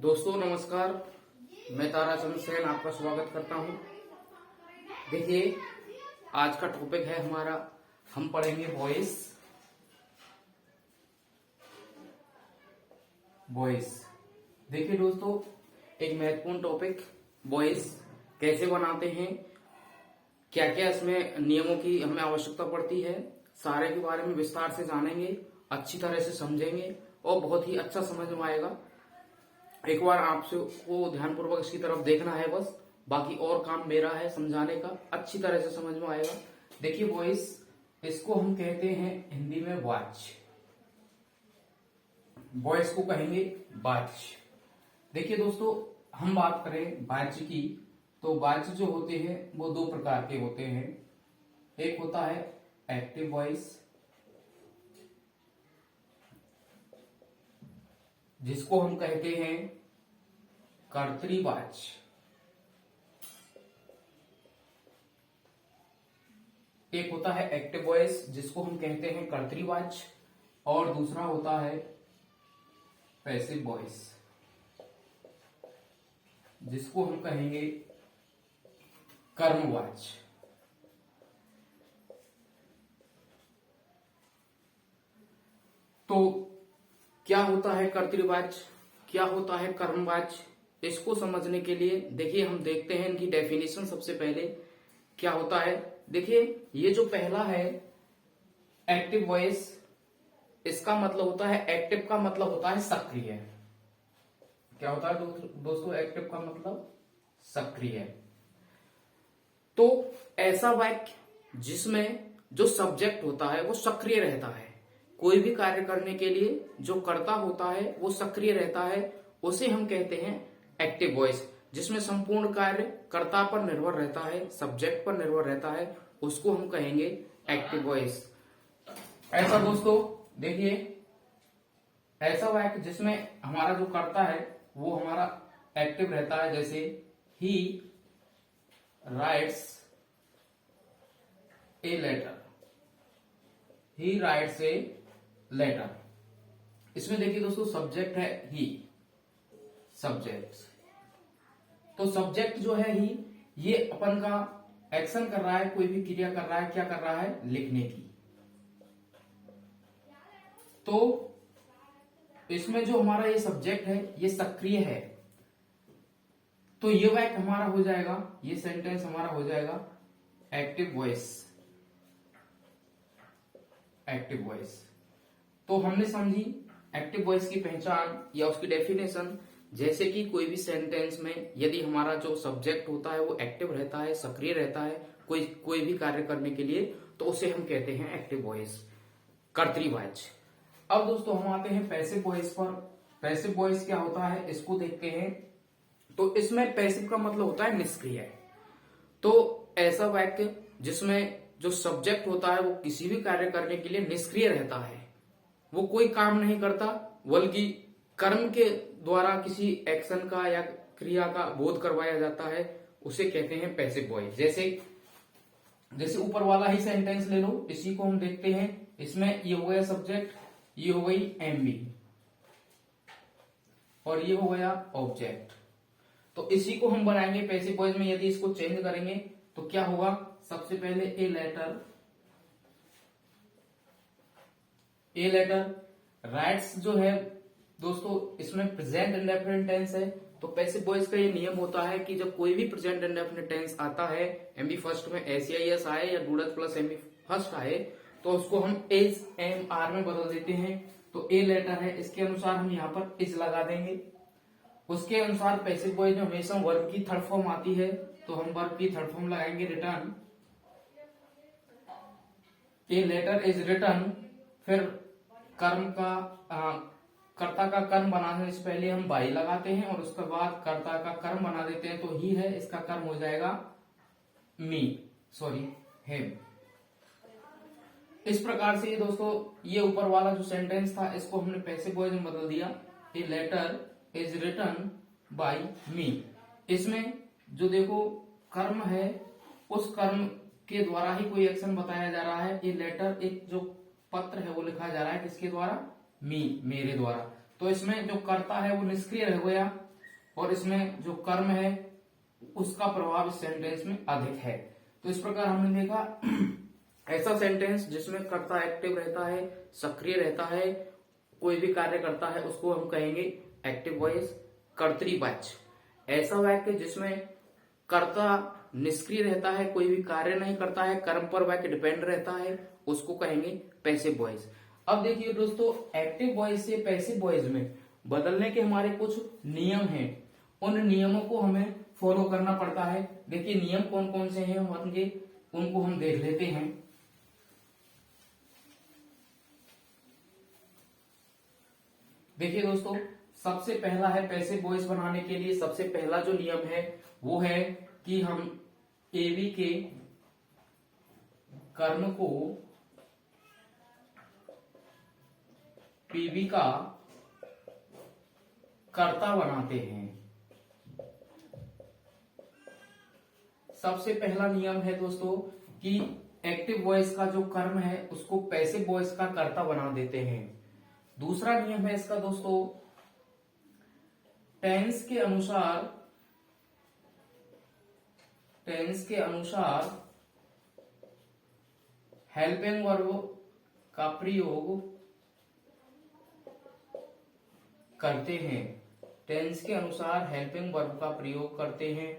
दोस्तों नमस्कार, मैं ताराचंद सेन आपका स्वागत करता हूं। देखिए, आज का टॉपिक है हमारा, हम पढ़ेंगे वॉइस। देखिए दोस्तों, एक महत्वपूर्ण टॉपिक वॉइस कैसे बनाते हैं, क्या क्या इसमें नियमों की हमें आवश्यकता पड़ती है, सारे के बारे में विस्तार से जानेंगे, अच्छी तरह से समझेंगे और बहुत ही अच्छा समझ में आएगा। एक बार आपसे को ध्यानपूर्वक इसकी तरफ देखना है बस, बाकी और काम मेरा है समझाने का, अच्छी तरह से समझ में आएगा। देखिए वॉइस, इसको हम कहते हैं हिंदी में वाच। वॉइस को कहेंगे वाच। देखिए दोस्तों, हम बात करें वाच की, तो वाच जो होते हैं वो दो प्रकार के होते हैं। एक होता है एक्टिव वॉइस, जिसको हम कहते हैं कर्तरीवाच। एक होता है एक्टिव वॉइस जिसको हम कहते हैं कर्तरीवाच, और दूसरा होता है पैसिव वॉइस जिसको हम कहेंगे कर्मवाच। तो क्या होता है कर्तृवाच, क्या होता है कर्मवाच, इसको समझने के लिए देखिए हम देखते हैं इनकी डेफिनेशन। सबसे पहले क्या होता है, देखिए ये जो पहला है एक्टिव वॉइस, इसका मतलब होता है, एक्टिव का मतलब होता है सक्रिय। क्या होता है दोस्तों एक्टिव का मतलब सक्रिय। तो ऐसा वाक्य जिसमें जो सब्जेक्ट होता है वो सक्रिय रहता है, कोई भी कार्य करने के लिए जो कर्ता होता है वो सक्रिय रहता है, उसे हम कहते हैं एक्टिव वॉइस। जिसमें संपूर्ण कार्य कर्ता पर निर्भर रहता है, सब्जेक्ट पर निर्भर रहता है, उसको हम कहेंगे एक्टिव वॉइस। ऐसा दोस्तों देखिए, ऐसा वाक्य जिसमें हमारा जो कर्ता है वो हमारा एक्टिव रहता है, जैसे ही writes a letter, he writes a letter. इसमें देखिए दोस्तों सब्जेक्ट है ही, सब्जेक्ट। तो सब्जेक्ट जो है ही, ये अपन का एक्शन कर रहा है, कोई भी क्रिया कर रहा है, क्या कर रहा है, लिखने की। तो इसमें जो हमारा ये सब्जेक्ट है ये सक्रिय है, तो ये वाक्य हमारा हो जाएगा, ये सेंटेंस हमारा हो जाएगा एक्टिव वॉइस। Active voice. तो हमने समझी एक्टिव वॉइस की पहचान या उसकी डेफिनेशन। जैसे कि कोई भी सेंटेंस में यदि हमारा जो सब्जेक्ट होता है वो एक्टिव रहता है, सक्रिय रहता है, कोई भी कार्य करने के लिए, तो उसे हम कहते हैं एक्टिव वॉइस, कर्तृवाच। अब दोस्तों हम आते हैं पैसिव वॉइस पर। पैसिव वॉइस क्या होता है इसको देखते हैं। तो इसमें पैसिव का मतलब होता है निष्क्रिय। तो ऐसा वाक्य जिसमें जो सब्जेक्ट होता है वो किसी भी कार्य करने के लिए निष्क्रिय रहता है, वो कोई काम नहीं करता, बल्कि कर्म के द्वारा किसी एक्शन का या क्रिया का बोध करवाया जाता है, उसे कहते हैं पैसिव वॉइस। जैसे ऊपर वाला ही सेंटेंस ले लो, इसी को हम देखते हैं। इसमें ये हो गया सब्जेक्ट, ये हो गई एमबी, और ये हो गया ऑब्जेक्ट। तो इसी को हम बनाएंगे पैसिव वॉइस में। यदि इसको चेंज करेंगे तो क्या होगा, सबसे पहले ए लेटर राइट्स जो है दोस्तों, इसमें प्रेजेंट इंडेफिनिट टेंस है। तो पैसिव वॉइस का ये नियम होता है कि जब कोई भी प्रेजेंट इंडेफिनिट टेंस आता है, एमबी फर्स्ट में एस आए या डूडस प्लस एमबी फर्स्ट आए, तो उसको हम एज एम आर में बदल देते हैं। तो ए लेटर है, इसके अनुसार हम यहाँ पर इज लगा देंगे। उसके अनुसार पैसिव वॉइस में हमेशा वर्ब की थर्ड फॉर्म आती है, तो हम वर्ब की थर्ड फॉर्म लगाएंगे written. A letter is written, फिर कर्म का कर्ता का कर्म बनाने से पहले हम बाई लगाते हैं, और उसके बाद कर्ता का कर्म बना देते हैं। तो ही है, इसका कर्म हो जाएगा हिम। इस प्रकार से दोस्तों ये ऊपर वाला जो सेंटेंस था इसको हमने पैसिव वॉइस में बदल दिया। A letter is written by me. इसमें जो देखो कर्म है, उस कर्म के द्वारा ही कोई एक्शन बताया जा रहा है। ये लेटर, एक जो पत्र है वो लिखा जा रहा है किसके द्वारा, मी, मेरे द्वारा। तो इसमें जो कर्ता है वो निष्क्रिय रह गया, और इसमें जो कर्म है उसका प्रभाव इस सेंटेंस में अधिक है। तो इस प्रकार हमने देखा ऐसा सेंटेंस जिसमें कर्ता एक्टिव रहता है, सक्रिय रहता है, कोई भी कार्य करता है, उसको हम कहेंगे एक्टिव वॉइस। कर्तृवाच्य ऐसा वाक्य जिसमें कर्ता निष्क्रिय रहता है, कोई भी कार्य नहीं करता है, कर्म पर वाक्य डिपेंड रहता है, उसको कहेंगे पैसिव वॉइस। अब देखिए दोस्तों, एक्टिव वॉइस से पैसिव वॉइस में बदलने के हमारे कुछ नियम हैं, उन नियमों को हमें फॉलो करना पड़ता है। देखिए नियम कौन कौन से हैं उनके, उनको हम देख लेते हैं। देखिए दोस्तों, सबसे पहला है पैसिव वॉइस बनाने के लिए सबसे पहला जो नियम है वो है कि हम एवी के कर्म को पीवी का कर्ता बनाते हैं। सबसे पहला नियम है दोस्तों कि एक्टिव वॉइस का जो कर्म है उसको पैसिव वॉइस का कर्ता बना देते हैं। दूसरा नियम है इसका दोस्तों, टेंस के अनुसार हेल्पिंग वर्ब का प्रयोग करते हैं। टेंस के अनुसार हेल्पिंग वर्ब का प्रयोग करते हैं।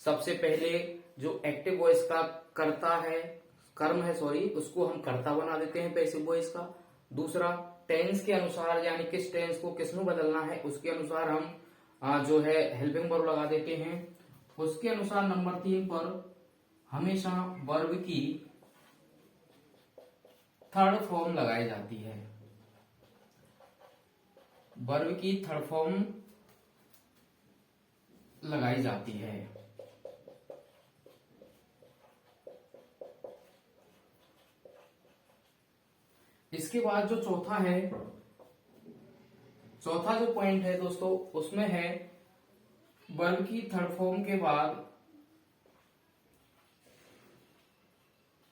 सबसे पहले जो एक्टिव वॉइस का कर्म है उसको हम कर्ता बना देते हैं पैसिव वॉइस का। दूसरा, टेंस के अनुसार यानी किस टेंस को किस में बदलना है उसके अनुसार हम जो है हेल्पिंग वर्ब लगा देते हैं। उसके अनुसार नंबर 3 पर हमेशा वर्ब की थर्ड फॉर्म लगाई जाती है। वर्ब की थर्ड फॉर्म लगाई जाती है। इसके बाद जो चौथा जो पॉइंट है दोस्तों उसमें है वर्ब की थर्ड फॉर्म के बाद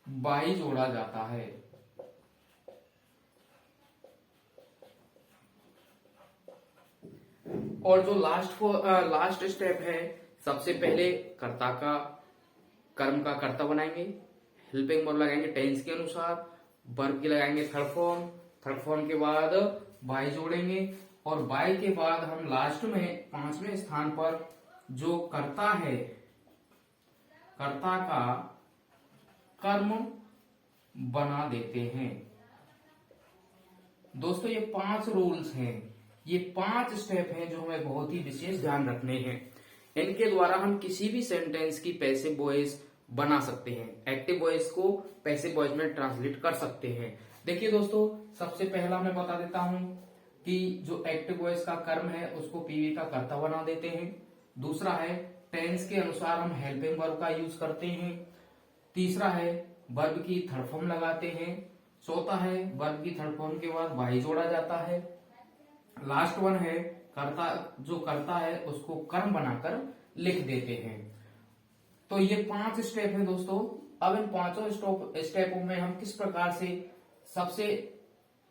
बाई जोड़ा जाता है। और जो लास्ट स्टेप है, सबसे पहले कर्ता का कर्म का कर्ता बनाएंगे, हेल्पिंग वर्ब लगाएंगे टेंस के अनुसार, वर्ब की लगाएंगे थर्ड फॉर्म के बाद बाई जोड़ेंगे और बाई के बाद हम लास्ट में 5वें स्थान पर जो कर्ता है कर्ता का कर्म बना देते हैं। दोस्तों ये 5 रूल्स हैं, ये 5 स्टेप हैं जो हमें बहुत ही विशेष ध्यान रखने हैं। इनके द्वारा हम किसी भी सेंटेंस की पैसिव वॉइस बना सकते हैं, एक्टिव वॉइस को पैसिव वॉइस में ट्रांसलेट कर सकते हैं। देखिए दोस्तों, सबसे पहला मैं बता देता हूं कि जो एक्टिव वॉइस का कर्म है उसको पीवी का कर्ता बना देते हैं। दूसरा है टेंस के अनुसार हम हेल्पिंग वर्ब का यूज करते हैं। तीसरा है वर्ब की थर्ड फॉर्म लगाते हैं। चौथा है वर्ब की थर्ड फॉर्म के बाद वाई जोड़ा जाता है। लास्ट वन है जो कर्ता है उसको कर्म बनाकर लिख देते हैं। तो ये 5 स्टेप है दोस्तों। अब इन 5 स्टेपों में हम किस प्रकार से सबसे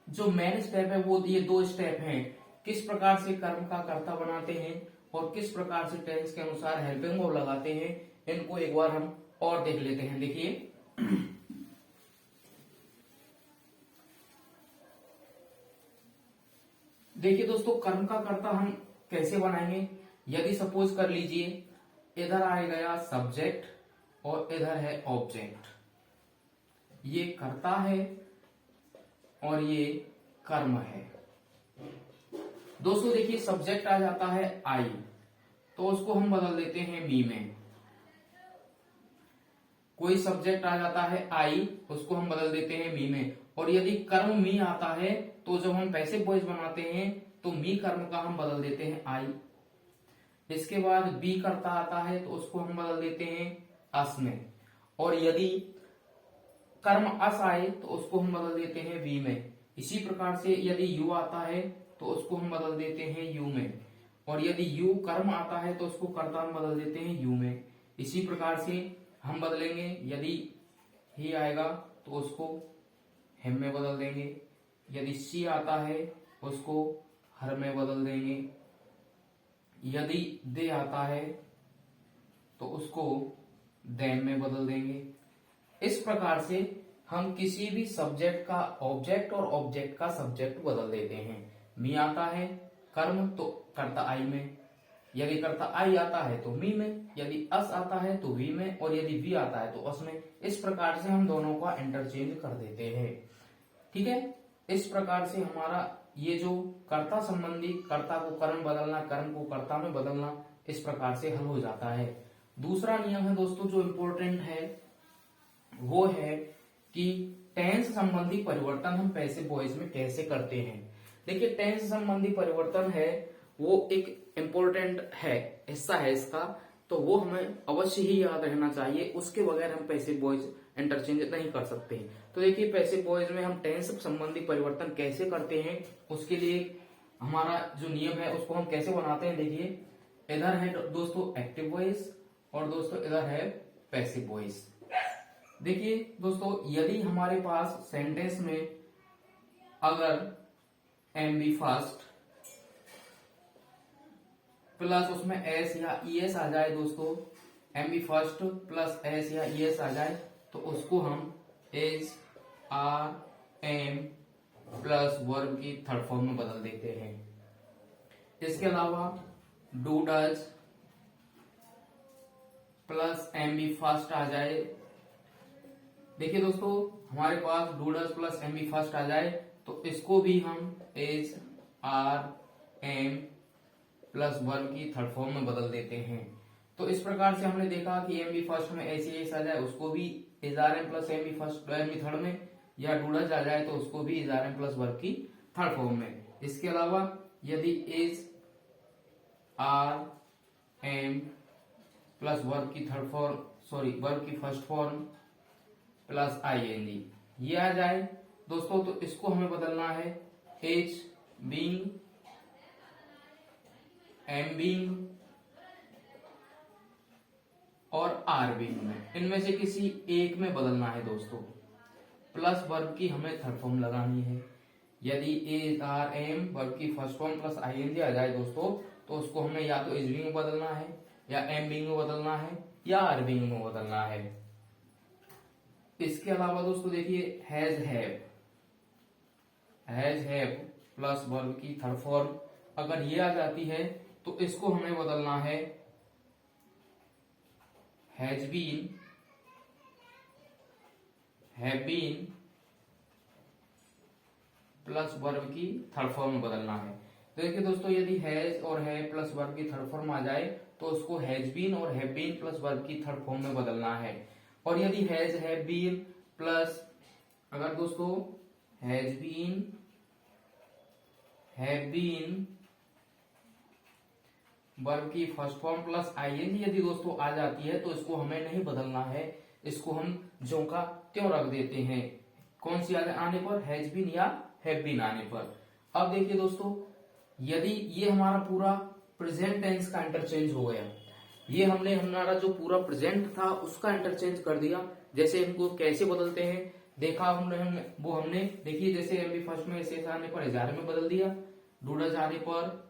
जो मेन स्टेप है वो ये 2 स्टेप हैं, किस प्रकार से कर्म का कर्ता बनाते हैं और किस प्रकार से टेंस के अनुसार हेल्पिंग वर्ब लगाते हैं, इनको एक बार हम और देख लेते हैं। देखिए दोस्तों, कर्म का कर्ता हम कैसे बनाएंगे। यदि सपोज कर लीजिए इधर आ गया सब्जेक्ट और इधर है ऑब्जेक्ट, ये कर्ता है और ये कर्म है। दोस्तों देखिए, सब्जेक्ट आ जाता है आई, तो उसको हम बदल देते हैं मी में। कोई सब्जेक्ट आ जाता है आई, उसको हम बदल देते हैं मी में। और यदि कर्म मी आता है तो जब हम पैसिव वॉइस बनाते हैं तो मी कर्म का हम बदल देते हैं आई। इसके बाद बी कर्ता आता है तो उसको हम बदल देते हैं अस में। और यदि कर्म अस आए तो उसको हम बदल देते हैं वी में। इसी प्रकार से यदि यू आता है तो उसको हम बदल देते हैं यू में। और यदि यू कर्म आता है तो उसको कर्ता हम बदल देते हैं यू में। इसी प्रकार से हम बदलेंगे, यदि ही आएगा तो उसको हिम में बदल देंगे। यदि सी आता है उसको हर में बदल देंगे। यदि दे आता है तो उसको देम में बदल देंगे। इस प्रकार से हम किसी भी सब्जेक्ट का ऑब्जेक्ट और ऑब्जेक्ट का सब्जेक्ट बदल देते हैं। मी आता है कर्म तो कर्ता आई में, यदि कर्ता आई आता है तो मी में, यदि अस आता है तो वी में, और यदि वी आता है तो अस में। इस प्रकार से हम दोनों का इंटरचेंज कर देते हैं। ठीक है, इस प्रकार से हमारा ये जो कर्ता संबंधी कर्ता को कर्म बदलना, कर्म को कर्ता में बदलना, इस प्रकार से हल हो जाता है। दूसरा नियम है दोस्तों जो इम्पोर्टेंट है, वो है कि टेंस संबंधी परिवर्तन हम पैसिव वॉइस में कैसे करते हैं। देखिए, टेंस संबंधी परिवर्तन है वो एक इम्पोर्टेंट है, हिस्सा है इसका, तो वो हमें अवश्य ही याद रहना चाहिए। उसके बगैर हम पैसिव वॉइस इंटरचेंज नहीं कर सकते हैं। तो देखिए, पैसिव वॉइस में हम टेंस संबंधी परिवर्तन कैसे करते हैं, उसके लिए हमारा जो नियम है उसको हम कैसे बनाते हैं। देखिए, इधर है दोस्तों एक्टिव वॉइस और दोस्तों इधर है पैसिव वॉइस। देखिए दोस्तों, यदि हमारे पास सेंटेंस में अगर एम बी फर्स्ट प्लस उसमें एस या ई एस आ जाए दोस्तों, M B first plus S या ई एस आ जाए, तो उसको हम is are am plus verb की थर्ड फॉर्म में बदल देते हैं। इसके अलावा do does plus M B first आ जाए। देखिए दोस्तों, हमारे पास do does plus M B first आ जाए तो इसको भी हम is are am plus verb की थर्ड फॉर्म में बदल देते हैं। तो इस प्रकार से हमने देखा कि एम बी फर्स्ट में एस एस आ जाए उसको भी is are am plus M B first M B third में, या डू डज आ जाए तो उसको भी is are am plus verb की थर्ड फॉर्म में। इसके अलावा यदि is are am plus verb की थर्ड फॉर्म, सॉरी वर्ब की first form plus I N G ये आ जाए दोस्तों, तो इसको हमें बदलना है एच बीइंग, एम बीइंग और आर बीइंग में, इनमें से किसी एक में बदलना है दोस्तों। प्लस वर्ब की हमें थर्ड फॉर्म लगानी है। यदि एज आर एम वर्ब की first form plus I N G आ जाए दोस्तों, तो उसको हमें या तो एज बीइंग में बदलना है, या एम बीइंग में बदलना है, या आर बीइंग में बदलना है। इसके अलावा दोस्तों देखिए, हैज हैव प्लस वर्ब की थर्ड फॉर्म अगर ये आ जाती है तो इसको हमें बदलना है has been, have been plus verb की थर्ड फॉर्म में बदलना है। तो देखिए दोस्तों, यदि हैज और है प्लस वर्ब की थर्ड फॉर्म आ जाए तो उसको हैज बीन और हैव बीन प्लस वर्ब की थर्ड फॉर्म में बदलना है। और यदि हैज हैव बीन प्लस, अगर दोस्तों has been have been verb की फर्स्ट फॉर्म प्लस आईएनजी यदि दोस्तों आ जाती है तो इसको हमें नहीं बदलना है, इसको हम ज्यों का त्यों रख देते हैं। कौन सी आने पर, हैज बीन या हैव बीन आने पर। अब देखिए दोस्तों, यदि ये हमारा पूरा प्रेजेंट टेंस का इंटरचेंज हो गया, ये हमने हमारा जो पूरा प्रेजेंट था उसका इंटरचेंज कर दिया। जैसे इनको कैसे बदलते हैं देखा हमने देखिए, जैसे एम बी फर्स्ट में एस आने पर इजार में बदल दिया, डू डज आने पर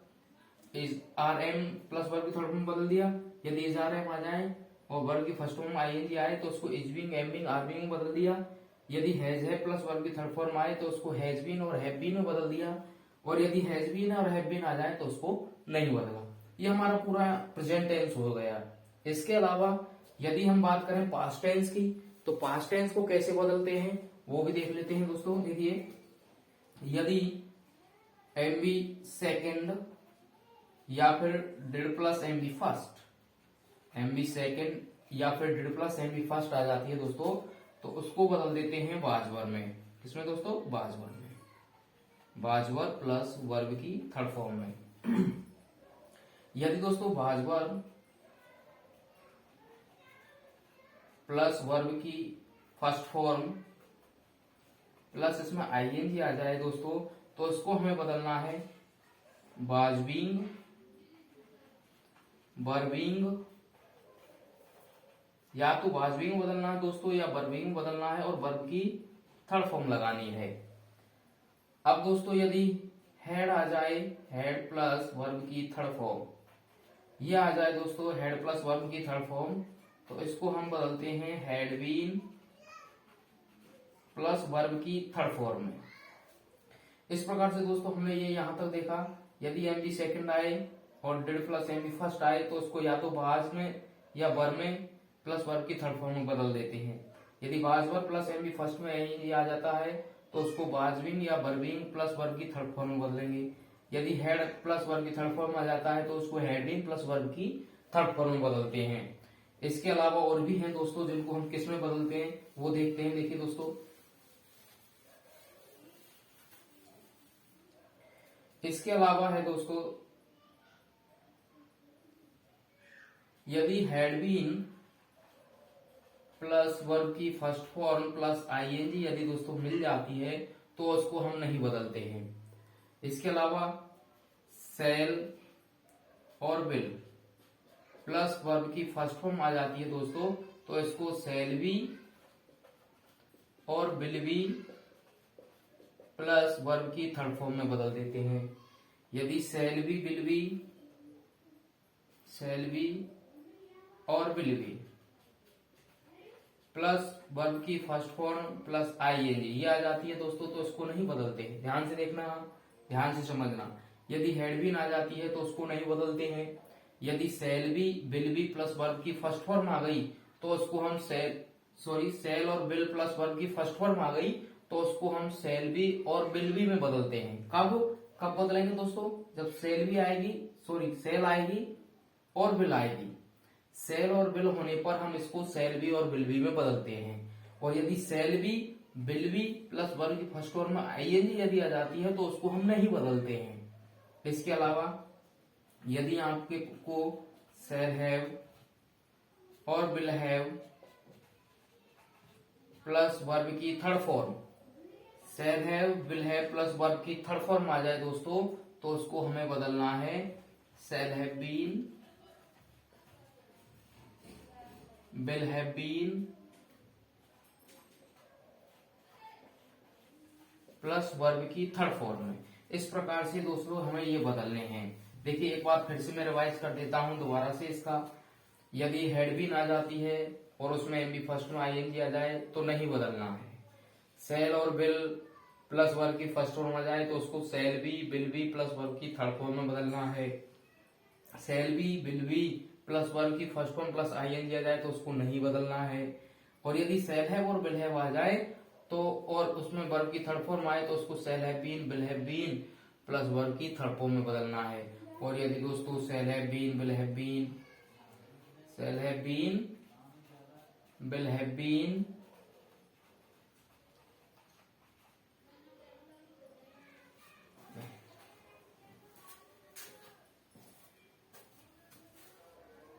is are am plus verb की थर्ड फॉर्म बदल दिया। यदि इज आर एम आ जाए और वर्ब की first form I N G आए तो उसको is being, am being, are being में बदल दिया। यदि हैज है प्लस वर्ब की थर्ड फॉर्म आए तो उसको हैज बीन और हैव बीन में बदल दिया। और यदि हैज बीन और हैव बीन आ जाए तो उसको नहीं बदला। ये हमारा पूरा प्रेजेंट टेंस हो गया। इसके अलावा यदि हम बात करें पास्ट टेंस की, तो पास्ट टेंस को कैसे बदलते हैं वो भी देख लेते हैं दोस्तों। देखिए, यदि एम बी सेकेंड या फिर डिड plus M B first, M B second या फिर डिड प्लस एम बी फर्स्ट आ जाती है दोस्तों, तो उसको बदल देते हैं बाजवर में। किसमें दोस्तों, बाजवर में। बाजवर प्लस वर्ब की थर्ड फॉर्म में। यदि दोस्तों बाजवर प्लस वर्ब की फर्स्ट फॉर्म प्लस इसमें आईएनजी आ जाए दोस्तों, तो इसको हमें बदलना है बाजबींग, बर्बिंग, या तो बाजबींग बदलना है दोस्तों या बर्बिंग बदलना है और वर्ब की थर्ड फॉर्म लगानी है। अब दोस्तों यदि हेड आ जाए, हेड प्लस वर्ब की थर्ड फॉर्म, ये आ जाए दोस्तों हैड प्लस वर्ब की थर्ड फॉर्म, तो इसको हम बदलते हैं हैड बीन प्लस वर्ब की थर्ड फॉर्म में। इस प्रकार से दोस्तों हमने ये यहां तक देखा, यदि एम बी सेकेंड आए और did plus M B first आए तो उसको या तो बाज में या वर्ब में प्लस वर्ब की थर्ड फॉर्म में बदल देते हैं। यदि was were plus M B first में ये आ जाता है तो उसको बाजविंग या वर्बिंग प्लस वर्ब की थर्ड फॉर्म में बदलेंगे। यदि हेड प्लस वर्ब की थर्ड फॉर्म आ जाता है तो उसको हेडिंग प्लस वर्ब की थर्ड फॉर्म में बदलते हैं। इसके अलावा और भी हैं दोस्तों जिनको हम किस में बदलते हैं वो देखते हैं। देखिए दोस्तों, इसके अलावा है दोस्तों, यदि हैड बीन प्लस वर्ब की फर्स्ट फॉर्म प्लस आईएनजी यदि दोस्तों मिल जाती है तो उसको हम नहीं बदलते हैं। इसके अलावा सेल और विल प्लस वर्ब की फर्स्ट फॉर्म आ जाती है दोस्तों, तो इसको सेल बी और विल बी प्लस वर्ब की थर्ड फॉर्म में बदल देते हैं। यदि shall be will be, shall be और विल बी प्लस वर्ब की फर्स्ट फॉर्म प्लस आईएनजी ये आ जाती है दोस्तों, तो इसको नहीं बदलते हैं। ध्यान से देखना, ध्यान से समझना। यदि हेड बीन आ जाती है तो उसको नहीं बदलते हैं। यदि shall be will be plus verb की फर्स्ट फॉर्म आ गई तो उसको हम सेल और विल प्लस वर्ब की फर्स्ट फॉर्म आ गई तो उसको हम सेल बी और विल बी में बदलते हैं। कब बदलेंगे दोस्तों? जब सेल बी आएगी, सेल आएगी और विल आएगी। सेल और विल होने पर हम इसको सेल बी और विल बी में बदलते हैं। और यदि shall be will be plus verb की फर्स्ट फॉर्म में आईएनजी यदि आ जाती है तो उसको हम नहीं बदलते हैं। इसके अलावा यदि आपके को सेल हैव और विल हैव प्लस वर्ब की third form, shall have will have plus verb की थर्ड फॉर्म आ जाए दोस्तों, तो उसको हमें बदलना है shall have been will have been plus verb की थर्ड फॉर्म में। इस प्रकार से दोस्तों हमें ये बदलने हैं। देखिए एक बार फिर से मैं रिवाइज कर देता हूं दोबारा से इसका। यदि हेड बीन आ जाती है और उसमें एम बी फर्स्ट में आईएनजी आ जाए तो नहीं बदलना है। सेल और विल प्लस वर्ब की फर्स्ट फॉर्म आ जाए तो उसको shall be will be plus verb की थर्ड फॉर्म में बदलना है। Shall be will be plus verb की फर्स्ट फॉर्म प्लस आईएनजी आ जाए तो उसको नहीं बदलना है। और यदि सेल हैव और विल हैव आ जाए तो और उसमें वर्ब की थर्ड फॉर्म आए तो उसको shall have been will have been plus verb की थर्ड फॉर्म में बदलना है। और यदि दोस्तों shall have been will have been, shall have been will have been